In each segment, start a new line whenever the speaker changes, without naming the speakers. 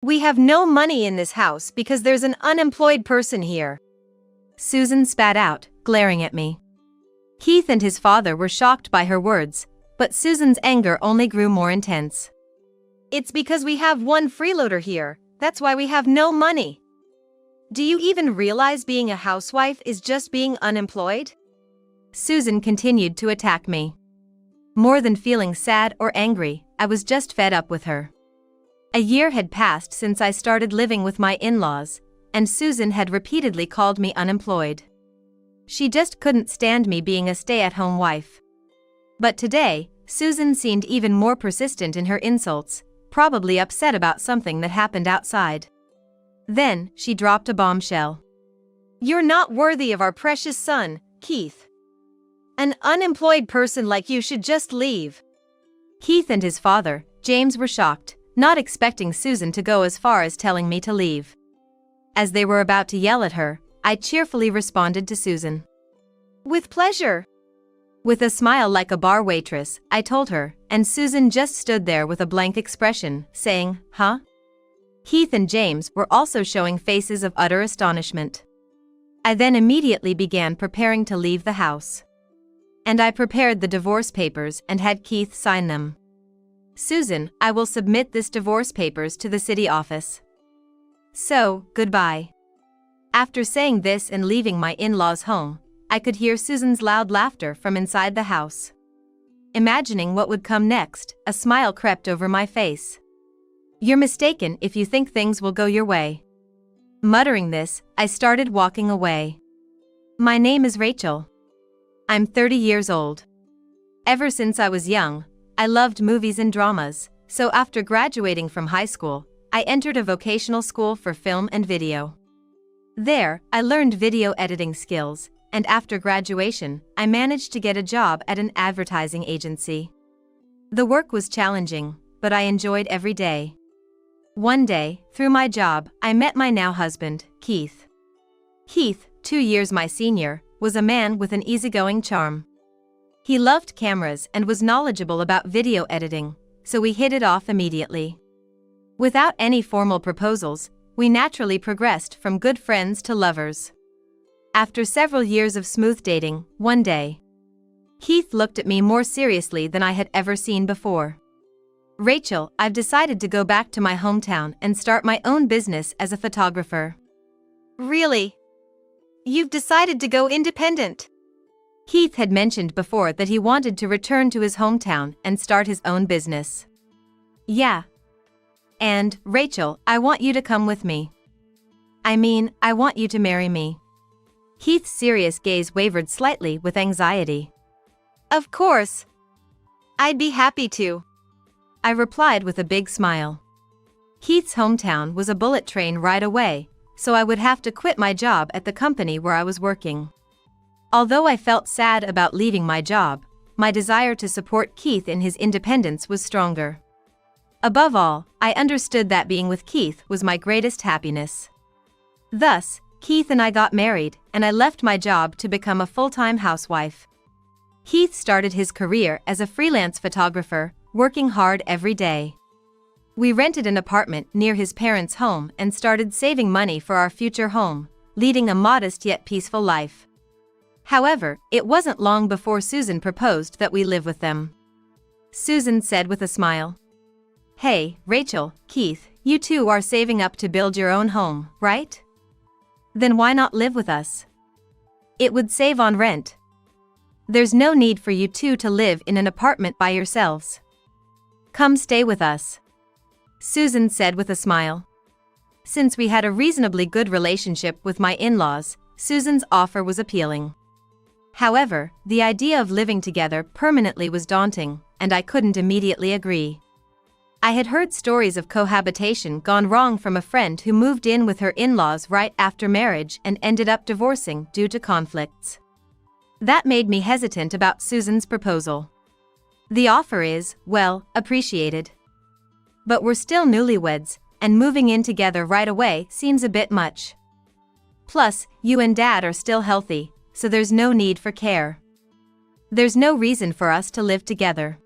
We have no money in this house because there's an unemployed person here.
Susan spat out, glaring at me. Keith and his father were shocked by her words, but Susan's anger only grew more intense.
It's because we have one freeloader here, that's why we have no money. Do you even realize being a housewife is just being unemployed?
Susan continued to attack me. More than feeling sad or angry, I was just fed up with her. A year had passed since I started living with my in-laws, and Susan had repeatedly called me unemployed. She just couldn't stand me being a stay-at-home wife. But today, Susan seemed even more persistent in her insults, probably upset about something that happened outside. Then, she dropped a bombshell.
You're not worthy of our precious son, Keith. An unemployed person like you should just leave.
Keith and his father, James, were shocked, not expecting Susan to go as far as telling me to leave. As they were about to yell at her, I cheerfully responded to Susan.
With pleasure.
With a smile like a bar waitress, I told her, and Susan just stood there with a blank expression, saying, "Huh?" Keith and James were also showing faces of utter astonishment. I then immediately began preparing to leave the house. And I prepared the divorce papers and had Keith sign them. "Susan, I will submit this divorce papers to the city office. So, goodbye." After saying this and leaving my in-laws' home, I could hear Susan's loud laughter from inside the house. Imagining what would come next, a smile crept over my face. "You're mistaken if you think things will go your way." Muttering this, I started walking away. My name is Rachel. I'm 30 years old. Ever since I was young, I loved movies and dramas, so after graduating from high school, I entered a vocational school for film and video. There, I learned video editing skills, and after graduation, I managed to get a job at an advertising agency. The work was challenging, but I enjoyed every day. One day, through my job, I met my now husband, Keith. Keith, 2 years my senior, was a man with an easygoing charm. He loved cameras and was knowledgeable about video editing, so we hit it off immediately. Without any formal proposals, we naturally progressed from good friends to lovers. After several years of smooth dating, one day, Keith looked at me more seriously than I had ever seen before. "Rachel, I've decided to go back to my hometown and start my own business as a photographer."
"Really? You've decided to go independent?"
Keith had mentioned before that he wanted to return to his hometown and start his own business. "Yeah. And, Rachel, I want you to come with me. I mean, I want you to marry me." Keith's serious gaze wavered slightly with anxiety.
"Of course. I'd be happy to,"
I replied with a big smile. Keith's hometown was a bullet train ride away, so I would have to quit my job at the company where I was working. Although I felt sad about leaving my job, my desire to support Keith in his independence was stronger. Above all, I understood that being with Keith was my greatest happiness. Thus, Keith and I got married, and I left my job to become a full-time housewife. Keith started his career as a freelance photographer, working hard every day. We rented an apartment near his parents' home and started saving money for our future home, leading a modest yet peaceful life. However, it wasn't long before Susan proposed that we live with them. Susan said with a smile, "Hey, Rachel, Keith, you two are saving up to build your own home, right? Then why not live with us? It would save on rent. There's no need for you two to live in an apartment by yourselves. Come stay with us," Susan said with a smile. Since we had a reasonably good relationship with my in-laws, Susan's offer was appealing. However, the idea of living together permanently was daunting, and I couldn't immediately agree. I had heard stories of cohabitation gone wrong from a friend who moved in with her in-laws right after marriage and ended up divorcing due to conflicts. That made me hesitant about Susan's proposal. The offer is, well, appreciated. But we're still newlyweds, and moving in together right away seems a bit much. Plus, you and Dad are still healthy, so there's no need for care. There's no reason for us to live together.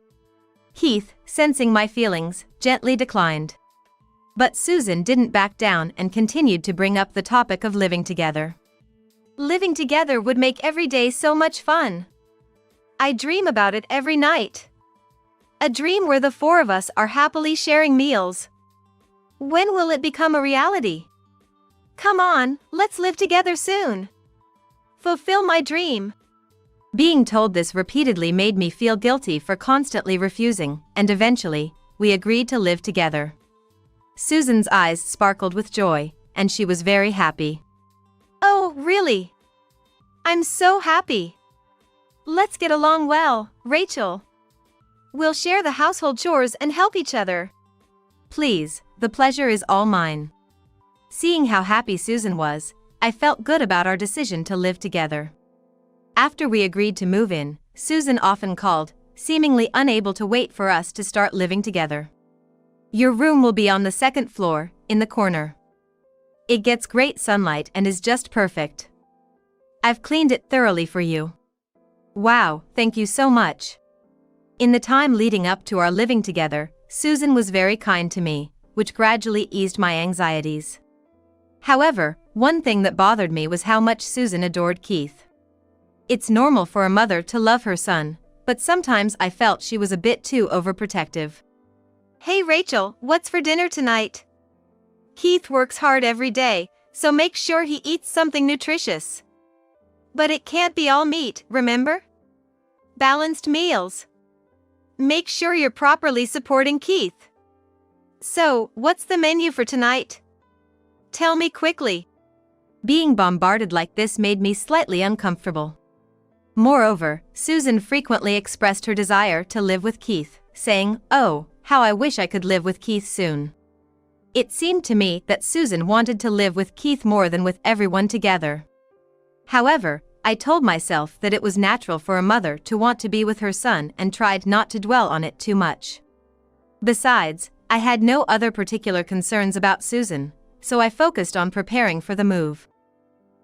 Keith, sensing my feelings, gently declined. But Susan didn't back down and continued to bring up the topic of living together.
Living together would make every day so much fun. I dream about it every night. A dream where the four of us are happily sharing meals. When will it become a reality? Come on, let's live together soon. Fulfill my dream.
Being told this repeatedly made me feel guilty for constantly refusing, and eventually, we agreed to live together. Susan's eyes sparkled with joy, and she was very happy.
Oh, really? I'm so happy. Let's get along well, Rachel. We'll share the household chores and help each other.
Please, the pleasure is all mine. Seeing how happy Susan was, I felt good about our decision to live together. After we agreed to move in, Susan often called, seemingly unable to wait for us to start living together. Your room will be on the second floor, in the corner. It gets great sunlight and is just perfect. I've cleaned it thoroughly for you. Wow, thank you so much. In the time leading up to our living together, Susan was very kind to me, which gradually eased my anxieties. However, one thing that bothered me was how much Susan adored Keith. It's normal for a mother to love her son, but sometimes I felt she was a bit too overprotective.
Hey Rachel, what's for dinner tonight? Keith works hard every day, so make sure he eats something nutritious. But it can't be all meat, remember? Balanced meals. Make sure you're properly supporting Keith. So, what's the menu for tonight? Tell me quickly.
Being bombarded like this made me slightly uncomfortable. Moreover, Susan frequently expressed her desire to live with Keith, saying, "Oh, how I wish I could live with Keith soon." It seemed to me that Susan wanted to live with Keith more than with everyone together. However, I told myself that it was natural for a mother to want to be with her son and tried not to dwell on it too much. Besides, I had no other particular concerns about Susan, so I focused on preparing for the move.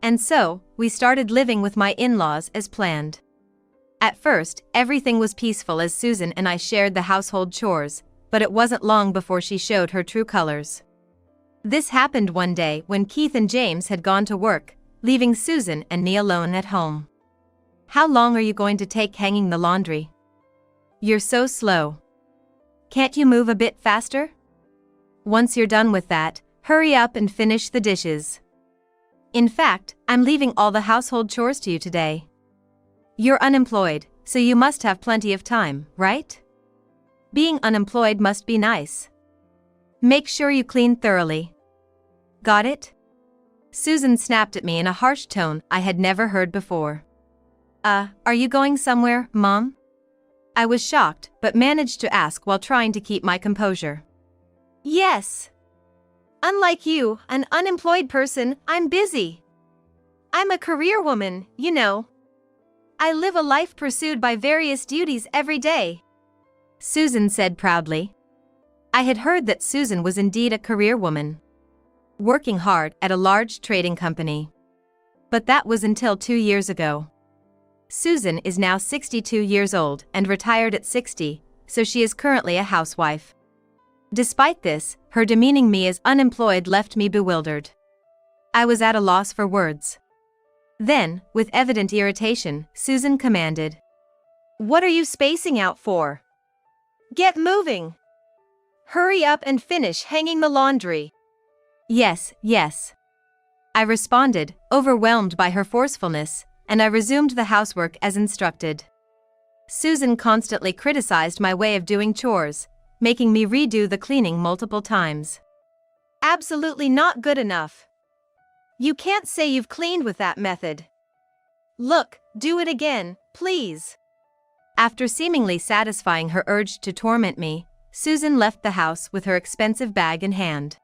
And so, we started living with my in-laws as planned. At first, everything was peaceful as Susan and I shared the household chores, but it wasn't long before she showed her true colors. This happened one day when Keith and James had gone to work, leaving Susan and me alone at home. "How long are you going to take hanging the laundry? You're so slow. Can't you move a bit faster? Once you're done with that, hurry up and finish the dishes. In fact, I'm leaving all the household chores to you today. You're unemployed, so you must have plenty of time, right? Being unemployed must be nice. Make sure you clean thoroughly. Got it?" Susan snapped at me in a harsh tone I had never heard before. Are you going somewhere, Mom?" I was shocked, but managed to ask while trying to keep my composure.
Yes. Unlike you, an unemployed person, I'm busy. I'm a career woman, you know. I live a life pursued by various duties every day,
Susan said proudly. I had heard that Susan was indeed a career woman, working hard at a large trading company. But that was until 2 years ago. Susan is now 62 years old and retired at 60, so she is currently a housewife. Despite this, her demeaning me as unemployed left me bewildered. I was at a loss for words. Then, with evident irritation, Susan commanded,
"What are you spacing out for? Get moving. Hurry up and finish hanging the laundry."
Yes, yes. I responded, overwhelmed by her forcefulness, and I resumed the housework as instructed. Susan constantly criticized my way of doing chores, making me redo the cleaning multiple times.
Absolutely not good enough. You can't say you've cleaned with that method. Look, do it again, please.
After seemingly satisfying her urge to torment me, Susan left the house with her expensive bag in hand.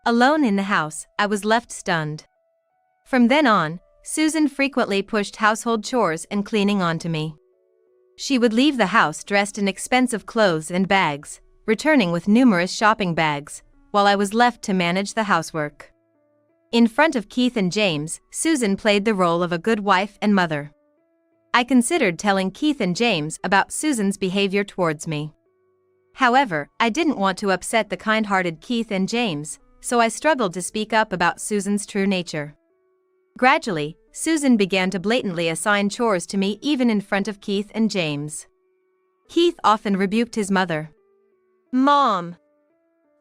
Alone in the house, I was left stunned. From then on, Susan frequently pushed household chores and cleaning onto me. She would leave the house dressed in expensive clothes and bags, returning with numerous shopping bags, while I was left to manage the housework. In front of Keith and James, Susan played the role of a good wife and mother. I considered telling Keith and James about Susan's behavior towards me. However, I didn't want to upset the kind-hearted Keith and James, so I struggled to speak up about Susan's true nature. Gradually, Susan began to blatantly assign chores to me even in front of Keith and James. Keith often rebuked his mother.
Mom,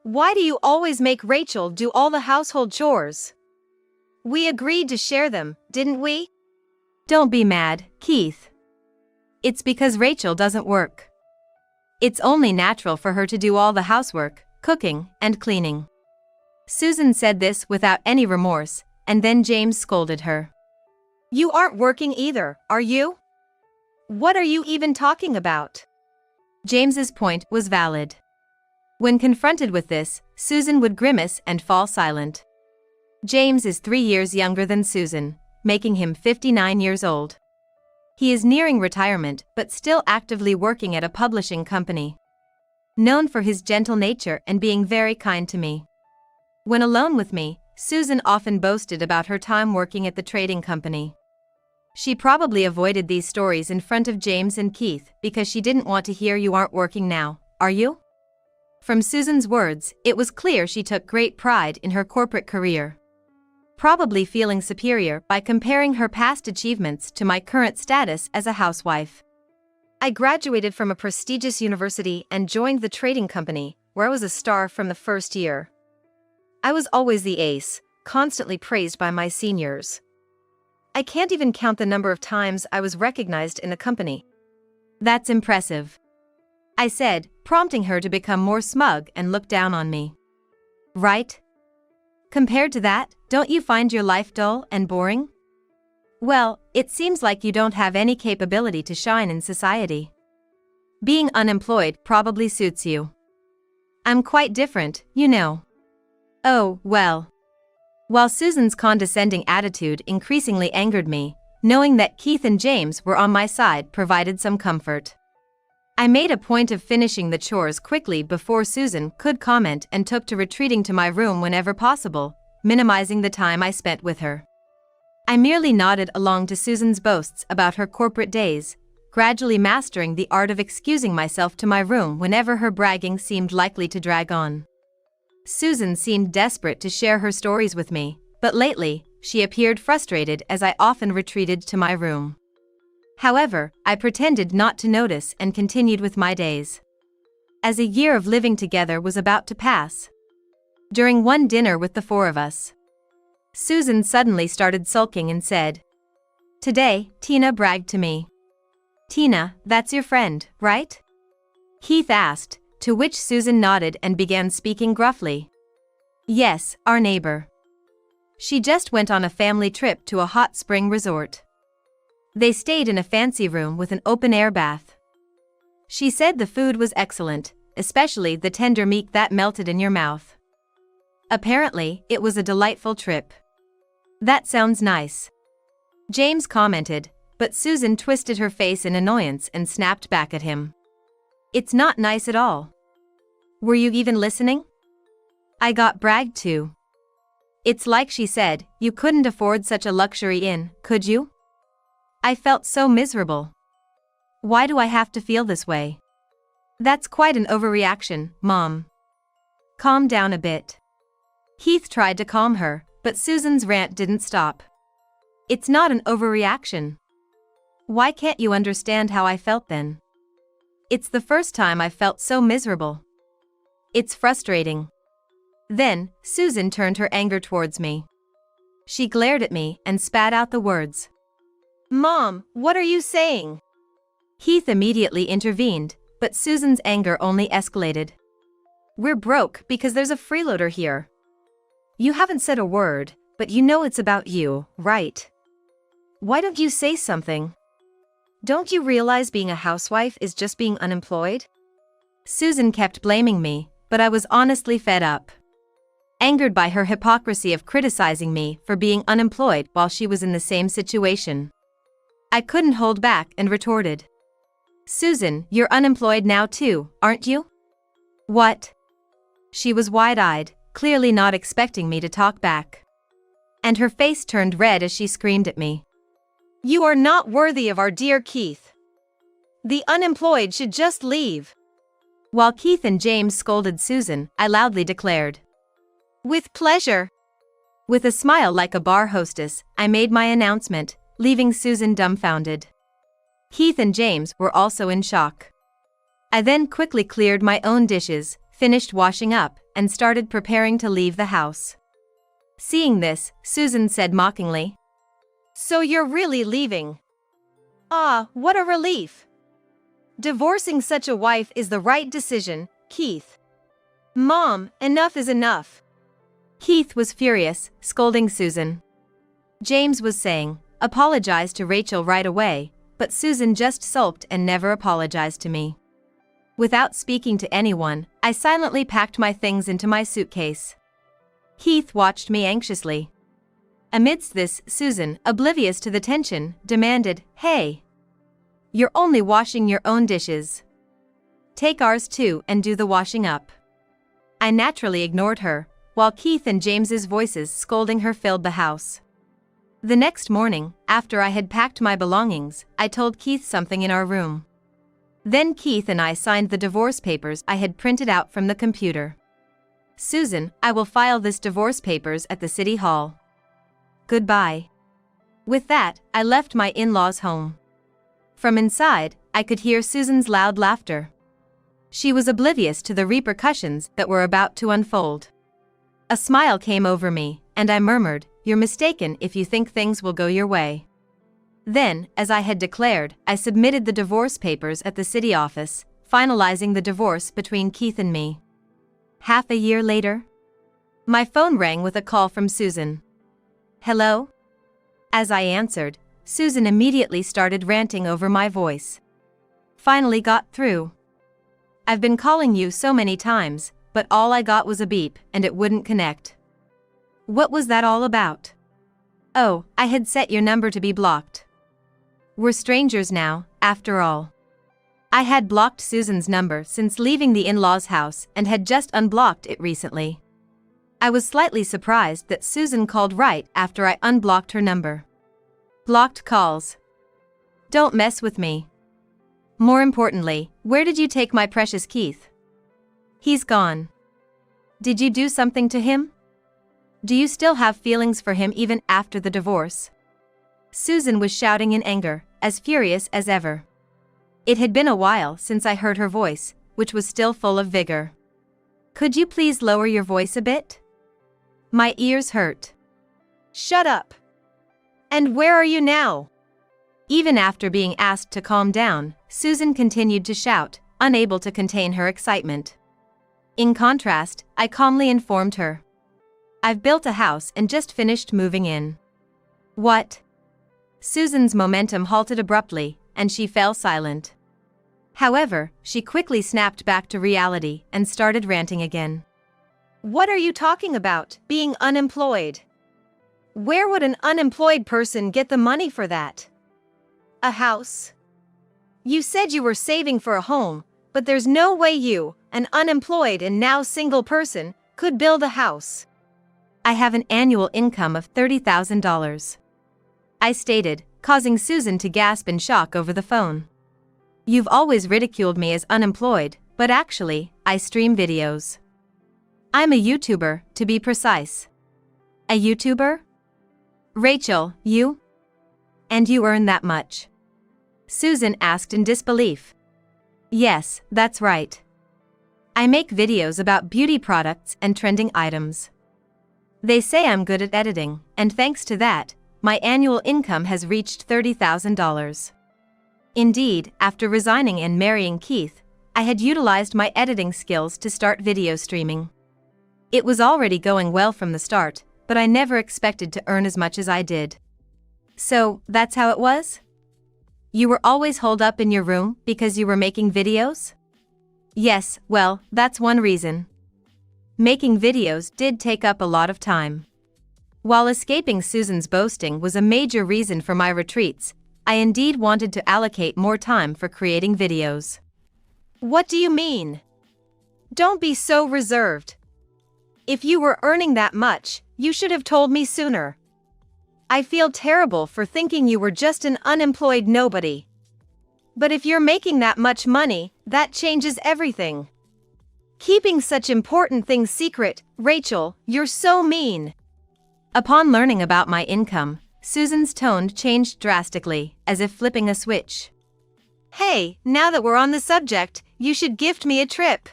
why do you always make Rachel do all the household chores? We agreed to share them, didn't we?
Don't be mad, Keith. It's because Rachel doesn't work. It's only natural for her to do all the housework, cooking, and cleaning. Susan said this without any remorse, and then James scolded her.
You aren't working either, are you? What are you even talking about?
James's point was valid. When confronted with this, Susan would grimace and fall silent. James is 3 years younger than Susan, making him 59 years old. He is nearing retirement but still actively working at a publishing company. Known for his gentle nature and being very kind to me. When alone with me, Susan often boasted about her time working at the trading company. She probably avoided these stories in front of James and Keith because she didn't want to hear "You aren't working now, are you?" From Susan's words, it was clear she took great pride in her corporate career. Probably feeling superior by comparing her past achievements to my current status as a housewife.
I graduated from a prestigious university and joined the trading company, where I was a star from the first year. I was always the ace, constantly praised by my seniors. I can't even count the number of times I was recognized in the company.
That's impressive, I said, prompting her to become more smug and look down on me. Right? Compared to that, don't you find your life dull and boring? Well, it seems like you don't have any capability to shine in society. Being unemployed probably suits you. I'm quite different, you know. Oh, well. While Susan's condescending attitude increasingly angered me, knowing that Keith and James were on my side provided some comfort. I made a point of finishing the chores quickly before Susan could comment and took to retreating to my room whenever possible, minimizing the time I spent with her. I merely nodded along to Susan's boasts about her corporate days, gradually mastering the art of excusing myself to my room whenever her bragging seemed likely to drag on. Susan seemed desperate to share her stories with me, but lately, she appeared frustrated as I often retreated to my room. However, I pretended not to notice and continued with my days. As a year of living together was about to pass. During one dinner with the four of us, Susan suddenly started sulking and said, "Today, Tina bragged to me." "Tina, that's your friend, right?" Keith asked, to which Susan nodded and began speaking gruffly. "Yes, our neighbor. She just went on a family trip to a hot spring resort. They stayed in a fancy room with an open-air bath. She said the food was excellent, especially the tender meat that melted in your mouth. Apparently, it was a delightful trip." "That sounds nice," James commented, but Susan twisted her face in annoyance and snapped back at him. "It's not nice at all. Were you even listening? I got bragged to. It's like she said, you couldn't afford such a luxury inn, could you?" I felt so miserable. Why do I have to feel this way? That's quite an overreaction, Mom. Calm down a bit. Keith tried to calm her, but Susan's rant didn't stop. It's not an overreaction. Why can't you understand how I felt then? It's the first time I felt so miserable. It's frustrating. Then, Susan turned her anger towards me. She glared at me and spat out the words.
"Mom, what are you saying?"
Keith immediately intervened, but Susan's anger only escalated. "We're broke because there's a freeloader here. You haven't said a word, but you know it's about you, right? Why don't you say something? Don't you realize being a housewife is just being unemployed?" Susan kept blaming me, but I was honestly fed up. Angered by her hypocrisy of criticizing me for being unemployed while she was in the same situation. I couldn't hold back and retorted. "Susan, you're unemployed now too, aren't you?" "What?" She was wide-eyed, clearly not expecting me to talk back. And her face turned red as she screamed at me.
"You are not worthy of our dear Keith. The unemployed should just leave.
While Keith and James scolded Susan, I loudly declared,
"With pleasure."
With a smile like a bar hostess, I made my announcement, leaving Susan dumbfounded. Keith and James were also in shock. I then quickly cleared my own dishes, finished washing up, and started preparing to leave the house. Seeing this, Susan said mockingly,
"So you're really leaving? Ah, what a relief. Divorcing such a wife is the right decision, Keith. Mom, enough is enough."
Keith was furious, scolding Susan. James was saying, "Apologize to Rachel right away," but Susan just sulked and never apologized to me. Without speaking to anyone, I silently packed my things into my suitcase. Keith watched me anxiously. Amidst this, Susan, oblivious to the tension, demanded, "Hey! You're only washing your own dishes. Take ours too and do the washing up." I naturally ignored her, while Keith and James's voices scolding her filled the house. The next morning, after I had packed my belongings, I told Keith something in our room. Then Keith and I signed the divorce papers I had printed out from the computer. "Susan, I will file this divorce papers at the city hall. Goodbye." With that, I left my in-laws' home. From inside, I could hear Susan's loud laughter. She was oblivious to the repercussions that were about to unfold. A smile came over me, and I murmured, "You're mistaken if you think things will go your way." Then, as I had declared, I submitted the divorce papers at the city office, finalizing the divorce between Keith and me. Half a year later, my phone rang with a call from Susan. "Hello?" As I answered, Susan immediately started ranting over my voice. "Finally got through. I've been calling you so many times, but all I got was a beep and it wouldn't connect. What was that all about? Oh, I had set your number to be blocked. We're strangers now, after all." I had blocked Susan's number since leaving the in-laws' house and had just unblocked it recently. I was slightly surprised that Susan called right after I unblocked her number. Blocked calls. Don't mess with me. More importantly, where did you take my precious Keith? He's gone. Did you do something to him? Do you still have feelings for him even after the divorce? Susan was shouting in anger, as furious as ever. It had been a while since I heard her voice, which was still full of vigor. "Could you please lower your voice a bit? My ears hurt."
"Shut up. And where are you now?"
Even after being asked to calm down, Susan continued to shout, unable to contain her excitement. In contrast, I calmly informed her. "I've built a house and just finished moving in." "What?" Susan's momentum halted abruptly, and she fell silent. However, she quickly snapped back to reality and started ranting again.
"What are you talking about, being unemployed? Where would an unemployed person get the money for that? A house? You said you were saving for a home, but there's no way you, an unemployed and now single person, could build a house."
"I have an annual income of $30,000. I stated, causing Susan to gasp in shock over the phone. "You've always ridiculed me as unemployed, but actually, I stream videos. I'm a YouTuber, to be precise." "A YouTuber? Rachel, you? And you earn that much?" Susan asked in disbelief. "Yes, that's right. I make videos about beauty products and trending items. They say I'm good at editing, and thanks to that, my annual income has reached $30,000. Indeed, after resigning and marrying Keith, I had utilized my editing skills to start video streaming. It was already going well from the start, but I never expected to earn as much as I did." "So, that's how it was? You were always holed up in your room because you were making videos?" "Yes, well, that's one reason. Making videos did take up a lot of time. While escaping Susan's boasting was a major reason for my retreats, I indeed wanted to allocate more time for creating videos."
"What do you mean? Don't be so reserved. If you were earning that much, you should have told me sooner. I feel terrible for thinking you were just an unemployed nobody. But if you're making that much money, that changes everything." Keeping such important things secret, Rachel, you're so mean.
Upon learning about my income, Susan's tone changed drastically, as if flipping a switch.
Hey, now that we're on the subject, you should gift me a trip.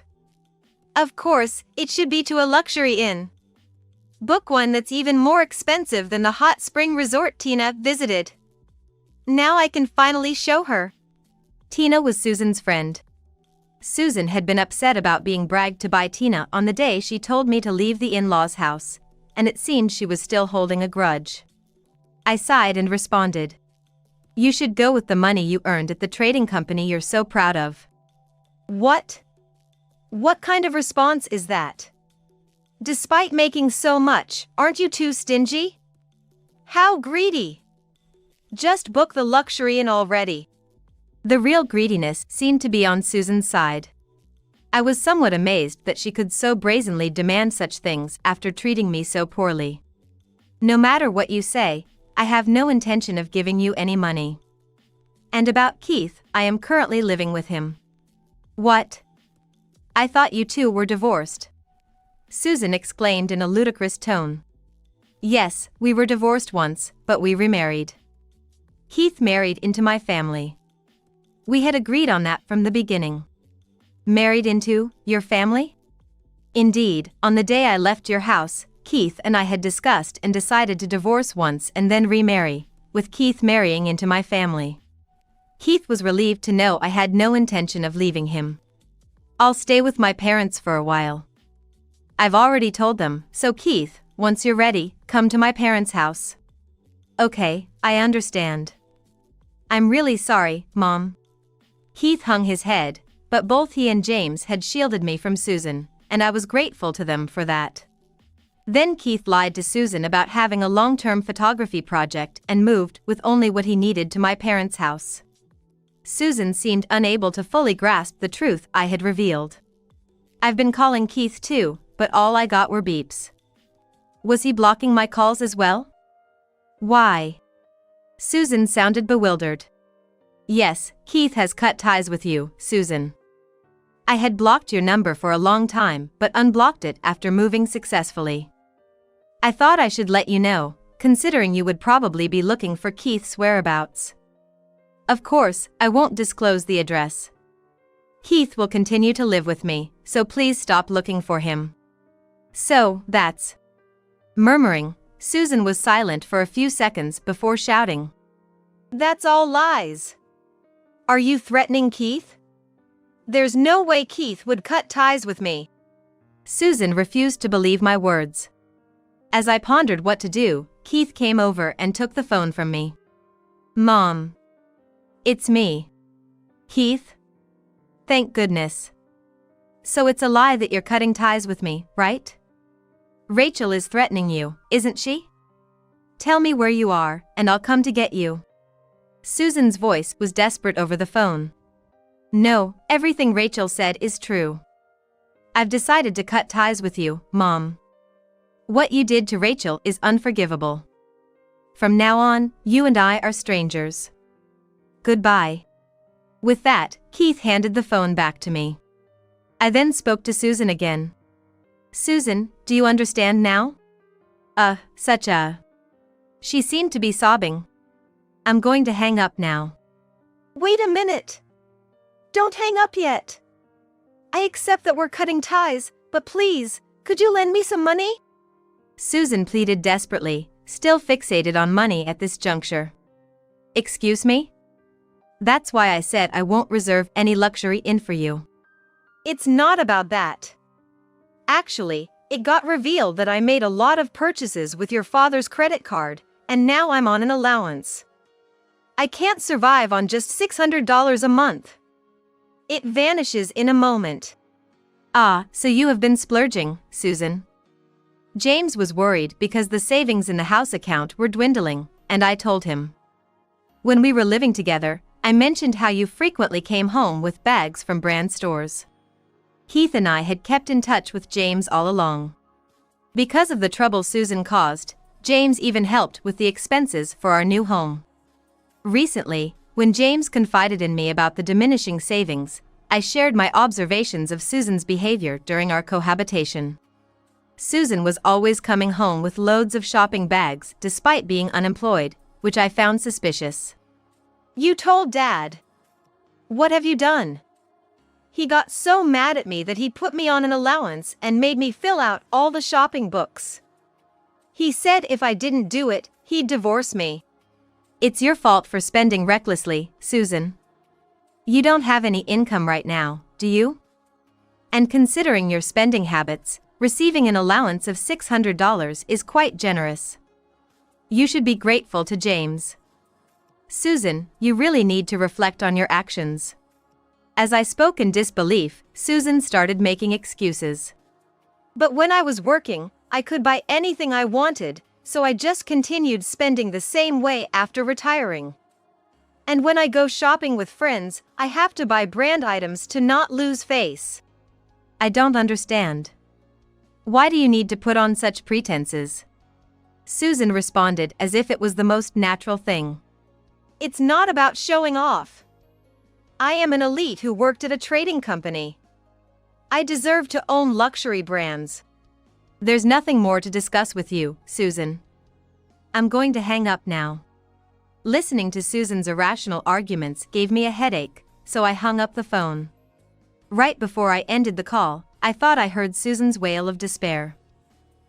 Of course, it should be to a luxury inn. Book one that's even more expensive than the hot spring resort Tina visited. Now I can finally show her.
Tina was Susan's friend. Susan had been upset about being bragged to by Tina on the day she told me to leave the in-laws' house, and it seemed she was still holding a grudge. I sighed and responded. You should go with the money you earned at the trading company you're so proud of.
What? What kind of response is that? Despite making so much, aren't you too stingy? How greedy! Just book the luxury inn already.
The real greediness seemed to be on Susan's side. I was somewhat amazed that she could so brazenly demand such things after treating me so poorly. No matter what you say, I have no intention of giving you any money. And about Keith, I am currently living with him. What? I thought you two were divorced. Susan exclaimed in a ludicrous tone. Yes, we were divorced once, but we remarried. Keith married into my family. We had agreed on that from the beginning. Married into your family? Indeed, on the day I left your house, Keith and I had discussed and decided to divorce once and then remarry, with Keith marrying into my family. Keith was relieved to know I had no intention of leaving him. I'll stay with my parents for a while. I've already told them, so Keith, once you're ready, come to my parents' house. Okay, I understand. I'm really sorry, Mom. Keith hung his head, but both he and James had shielded me from Susan, and I was grateful to them for that. Then Keith lied to Susan about having a long-term photography project and moved with only what he needed to my parents' house. Susan seemed unable to fully grasp the truth I had revealed. I've been calling Keith too, but all I got were beeps. Was he blocking my calls as well? Why? Susan sounded bewildered. Yes, Keith has cut ties with you, Susan. I had blocked your number for a long time but unblocked it after moving successfully. I thought I should let you know, considering you would probably be looking for Keith's whereabouts. Of course, I won't disclose the address. Keith will continue to live with me, so please stop looking for him. So, that's... Murmuring, Susan was silent for a few seconds before shouting.
That's all lies. Are you threatening Keith? There's no way Keith would cut ties with me.
Susan refused to believe my words. As I pondered what to do, Keith came over and took the phone from me. Mom. It's me. Keith? Thank goodness. So it's a lie that you're cutting ties with me, right? Rachel is threatening you, isn't she? Tell me where you are, and I'll come to get you. Susan's voice was desperate over the phone. No, everything Rachel said is true. I've decided to cut ties with you, Mom. What you did to Rachel is unforgivable. From now on, you and I are strangers. Goodbye. With that, Keith handed the phone back to me. I then spoke to Susan again. Susan, do you understand now? Such a... She seemed to be sobbing. I'm going to hang up now.
Wait a minute. Don't hang up yet. I accept that we're cutting ties, but please, could you lend me some money?
Susan pleaded desperately, still fixated on money at this juncture. Excuse me? That's why I said I won't reserve any luxury inn for you.
It's not about that. Actually, it got revealed that I made a lot of purchases with your father's credit card, and now I'm on an allowance. I can't survive on just $600 a month. It vanishes in a moment.
Ah, so you have been splurging, Susan. James was worried because the savings in the house account were dwindling, and I told him. When we were living together, I mentioned how you frequently came home with bags from brand stores. Keith and I had kept in touch with James all along. Because of the trouble Susan caused, James even helped with the expenses for our new home. Recently, when James confided in me about the diminishing savings, I shared my observations of Susan's behavior during our cohabitation. Susan was always coming home with loads of shopping bags despite being unemployed, which I found suspicious.
You told Dad. What have you done? He got so mad at me that he put me on an allowance and made me fill out all the shopping books. He said if I didn't do it, he'd divorce me.
It's your fault for spending recklessly, Susan. You don't have any income right now, do you? And considering your spending habits, receiving an allowance of $600 is quite generous. You should be grateful to James. Susan, you really need to reflect on your actions. As I spoke in disbelief, Susan started making excuses.
But when I was working, I could buy anything I wanted, so I just continued spending the same way after retiring. And when I go shopping with friends, I have to buy brand items to not lose face.
I don't understand. Why do you need to put on such pretenses? Susan responded as if it was the most natural thing.
It's not about showing off. I am an elite who worked at a trading company. I deserve to own luxury brands.
There's nothing more to discuss with you, Susan. I'm going to hang up now. Listening to Susan's irrational arguments gave me a headache, so I hung up the phone. Right before I ended the call, I thought I heard Susan's wail of despair.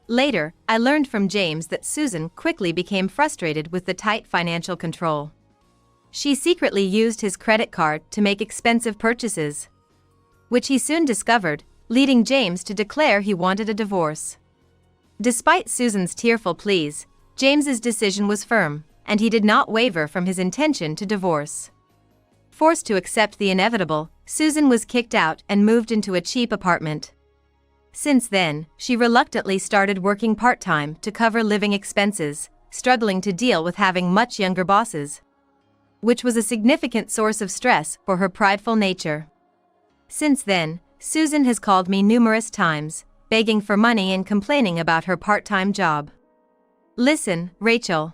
Later, I learned from James that Susan quickly became frustrated with the tight financial control. She secretly used his credit card to make expensive purchases, which he soon discovered, leading James to declare he wanted a divorce. Despite Susan's tearful pleas, James's decision was firm, and he did not waver from his intention to divorce. Forced to accept the inevitable, Susan was kicked out and moved into a cheap apartment. Since then, she reluctantly started working part-time to cover living expenses, struggling to deal with having much younger bosses, which was a significant source of stress for her prideful nature. Since then, Susan has called me numerous times, begging for money and complaining about her part-time job. Listen, Rachel.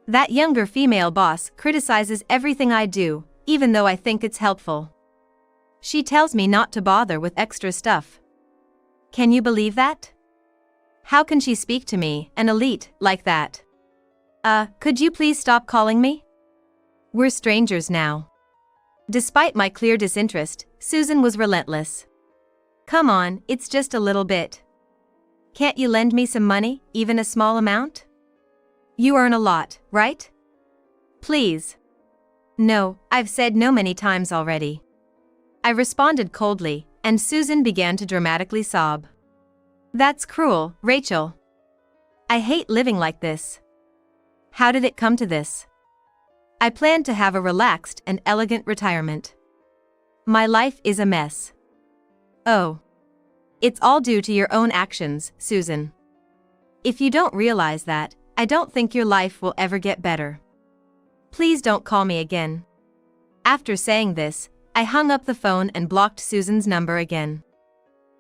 That younger female boss criticizes everything I do, even though I think it's helpful. She tells me not to bother with extra stuff. Can you believe that? How can she speak to me, an elite, like that? Could you please stop calling me? We're strangers now. Despite my clear disinterest, Susan was relentless. Come on, it's just a little bit. Can't you lend me some money, even a small amount? You earn a lot, right? Please. No, I've said no many times already. I responded coldly, and Susan began to dramatically sob. That's cruel, Rachel. I hate living like this. How did it come to this? I planned to have a relaxed and elegant retirement. My life is a mess. Oh. It's all due to your own actions, Susan. If you don't realize that, I don't think your life will ever get better. Please don't call me again. After saying this, I hung up the phone and blocked Susan's number again.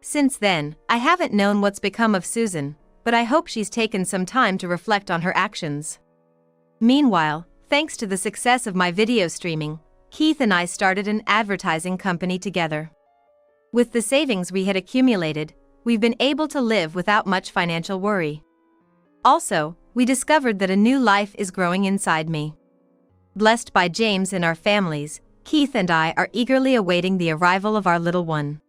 Since then, I haven't known what's become of Susan, but I hope she's taken some time to reflect on her actions. Meanwhile, thanks to the success of my video streaming, Keith and I started an advertising company together. With the savings we had accumulated, we've been able to live without much financial worry. Also, we discovered that a new life is growing inside me. Blessed by James and our families, Keith and I are eagerly awaiting the arrival of our little one.